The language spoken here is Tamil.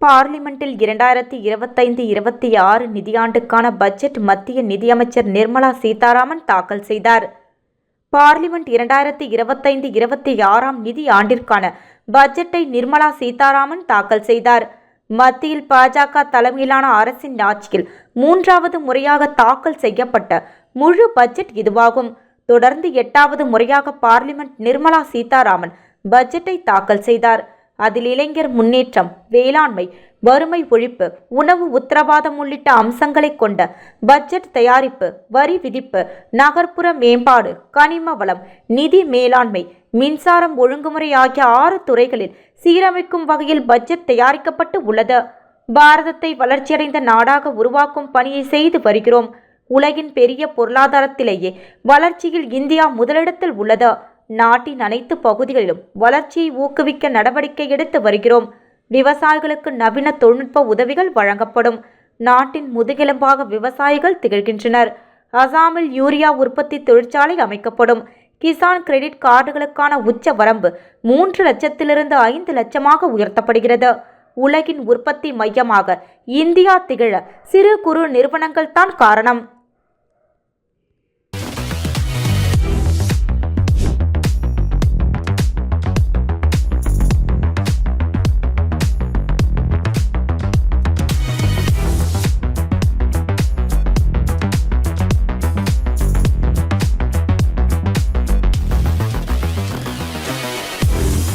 பார்லிமென்ட்டில் 2025-26 நிதியாண்டுக்கான பட்ஜெட் மத்திய நிதியமைச்சர் நிர்மலா சீதாராமன் தாக்கல் செய்தார். பார்லிமென்ட் 2025-26 நிதி ஆண்டிற்கான பட்ஜெட்டை நிர்மலா சீதாராமன் தாக்கல் செய்தார். மத்தியில் பாஜக தலைமையிலான அரசின் ஆட்சியில் 3வது முறையாக தாக்கல் செய்யப்பட்ட முழு பட்ஜெட் இதுவாகும். தொடர்ந்து 8வது முறையாக பார்லிமென்ட் நிர்மலா சீதாராமன் பட்ஜெட்டை தாக்கல் செய்தார். அதில் இளைஞர் முன்னேற்றம், வேளாண்மை, வறுமை ஒழிப்பு, உணவு உத்தரவாதம் உள்ளிட்ட அம்சங்களை கொண்ட பட்ஜெட் தயாரிப்பு, வரி விதிப்பு, நகர்ப்புற மேம்பாடு, கனிம வளம், நிதி மேலாண்மை, மின்சாரம் ஒழுங்குமுறை ஆகிய 6 துறைகளில் சீரமைக்கும் வகையில் பட்ஜெட் தயாரிக்கப்பட்டு உள்ளது. பாரதத்தை வளர்ச்சியடைந்த நாடாக உருவாக்கும் பணியை செய்து வருகிறோம். உலகின் பெரிய பொருளாதாரத்திலேயே வளர்ச்சியில் இந்தியா முதலிடத்தில் உள்ளது. நாட்டின் அனைத்து பகுதிகளிலும் வளர்ச்சியை ஊக்குவிக்க நடவடிக்கை எடுத்து வருகிறோம். விவசாயிகளுக்கு நவீன தொழில்நுட்ப உதவிகள் வழங்கப்படும். நாட்டின் முதுகெலும்பாக விவசாயிகள் திகழ்கின்றனர். அசாமில் யூரியா உற்பத்தி தொழிற்சாலை அமைக்கப்படும். கிசான் கிரெடிட் கார்டுகளுக்கான உச்ச வரம்பு 3 லட்சத்திலிருந்து 5 லட்சமாக உயர்த்தப்படுகிறது. உலகின் உற்பத்தி மையமாக இந்தியா திகழ சிறு குறு நிறுவனங்கள் தான் காரணம்.